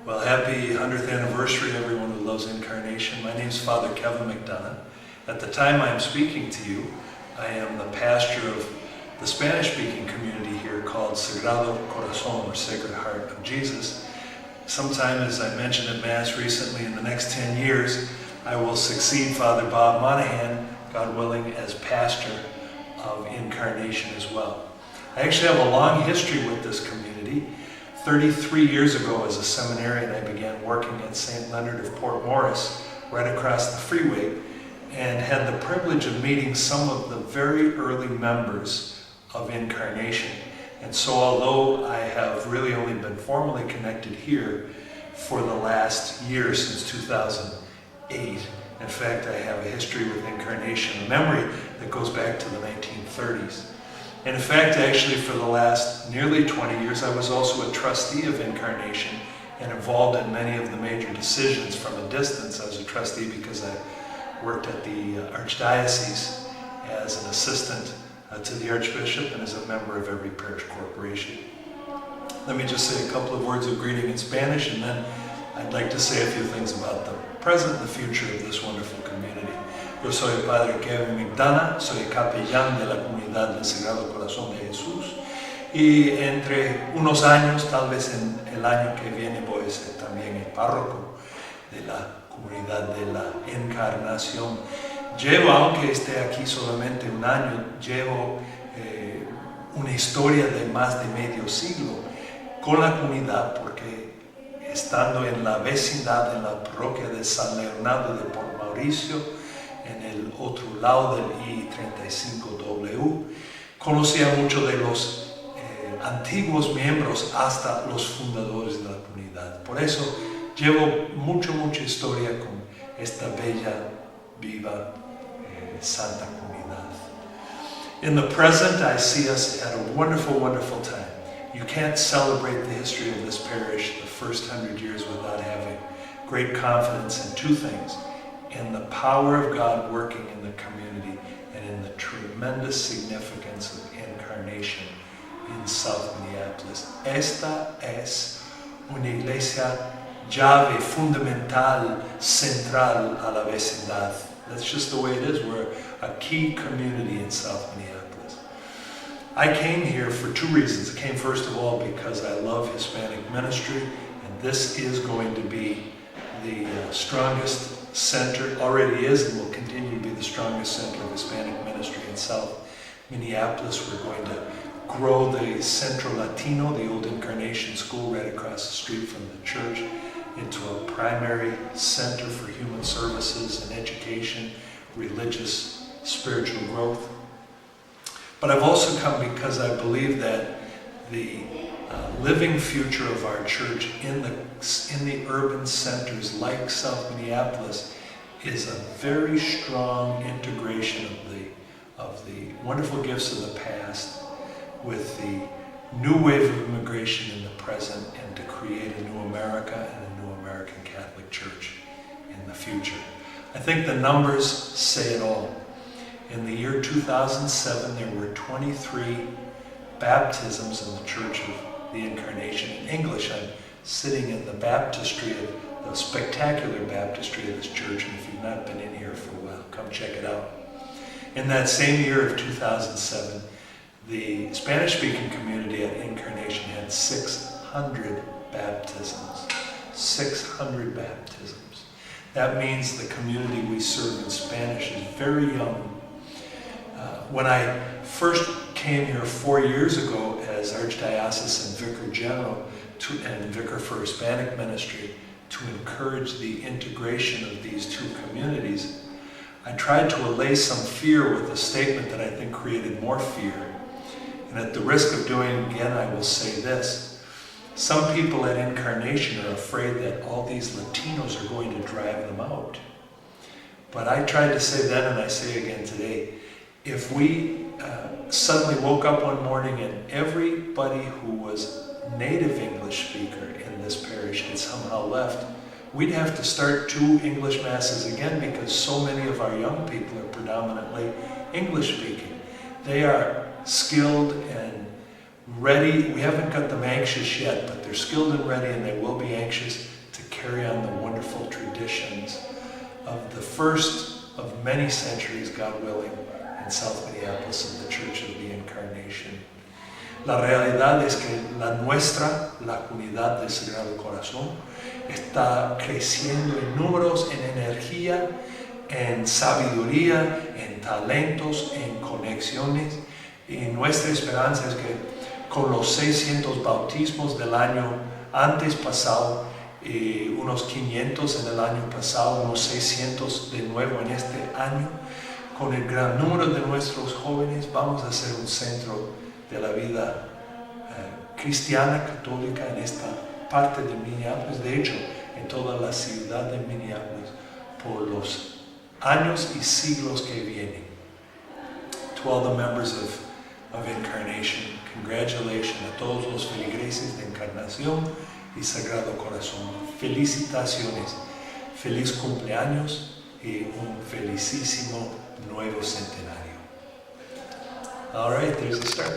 Well, happy 100th anniversary, everyone who loves Incarnation. My name is Father Kevin McDonough. At the time I'm speaking to you, I am the pastor of the Spanish-speaking community here called Sagrado Corazon, or Sacred Heart of Jesus. Sometime, as I mentioned at Mass recently, in the next 10 years, I will succeed Father Bob Monahan, God willing, as pastor of Incarnation as well. I actually have a long history with this community. 33 years ago, as a seminarian, I began working at St. Leonard of Port Morris, right across the freeway, and had the privilege of meeting some of the very early members of Incarnation. And so although I have really only been formally connected here for the last year, since 2008, in fact, I have a history with Incarnation, a memory that goes back to the 1930s. And in fact, actually, for the last nearly 20 years, I was also a trustee of Incarnation and involved in many of the major decisions from a distance. I was a trustee because I worked at the Archdiocese as an assistant to the Archbishop and as a member of every parish corporation. Let me just say a couple of words of greeting in Spanish, and then I'd like to say a few things about the present and the future of this wonderful community. Yo soy el Padre Kevin McDonough, soy el capellán de la comunidad del Sagrado Corazon de Jesus, y entre unos años, tal vez en el año que viene, voy a ser también el párroco de la comunidad de la Encarnación. Llevo, aunque esté aquí solamente un año, llevo una historia de más de medio siglo con la comunidad, porque estando en la vecindad, en la parroquia de San Leonardo de Port Mauricio, en el otro lado del I-35W, conocía muchos de los antiguos miembros hasta los fundadores de la comunidad. Por eso llevo mucha historia con esta bella, viva, santa comunidad. In the present, I see us at a wonderful time. You can't celebrate the history of this parish, the first 100 years, without having great confidence in two things: in the power of God working in the community and in the tremendous significance of Incarnation in South Minneapolis. Esta es una iglesia llave fundamental, central a la vecindad. That's just the way it is. We're a key community in South Minneapolis. I came here for two reasons. I came first of all because I love Hispanic ministry, and this is going to be the strongest center, already is and will continue to be the strongest center of Hispanic ministry in South Minneapolis. We're going to grow the Centro Latino, the old Incarnation School right across the street from the church, into a primary center for human services and education, religious, spiritual growth. But I've also come because I believe that the living future of our church in the urban centers like South Minneapolis is a very strong integration of the wonderful gifts of the past with the new wave of immigration in the present, and to create a new America and a new American Catholic Church in the future. I think the numbers say it all. In the year 2007, there were 23 baptisms in the Church of the Incarnation. In English, I'm sitting in the baptistry, the spectacular baptistry of this church, and if you've not been in here for a while, come check it out. In that same year of 2007, the Spanish-speaking community at Incarnation had 600 baptisms. 600 baptisms. That means the community we serve in Spanish is very young. When I first came here 4 years ago as Archdiocesan Vicar General and Vicar for Hispanic Ministry to encourage the integration of these two communities, I tried to allay some fear with a statement that I think created more fear. And at the risk of doing it again, I will say this. Some people at Incarnation are afraid that all these Latinos are going to drive them out. But I tried to say then, and I say again today, if we suddenly woke up one morning and everybody who was native English speaker in this parish had somehow left, we'd have to start 2 English Masses again, because so many of our young people are predominantly English speaking. They are skilled and ready. We haven't got them anxious yet, but they're skilled and ready, and they will be anxious carry on the wonderful traditions of the first of many centuries, God willing, in South Minneapolis of the Church of the Incarnation. La realidad es que la comunidad del Sagrado Corazón, está creciendo en números, en energía, en sabiduría, en talentos, en conexiones. Y nuestra esperanza es que con los 600 bautismos del año antes pasado, unos 500 en el año pasado, unos 600 de nuevo en este año, con el gran número de nuestros jóvenes, vamos a ser un centro de la vida cristiana, católica en esta parte de Minneapolis, de hecho, en toda la ciudad de Minneapolis, por los años y siglos que vienen. To all the members of Incarnation, congratulations a todos los feligreses de Encarnación y Sagrado Corazón. Felicitaciones, feliz cumpleaños y un felicísimo nuevo centenario. All right, there's the start.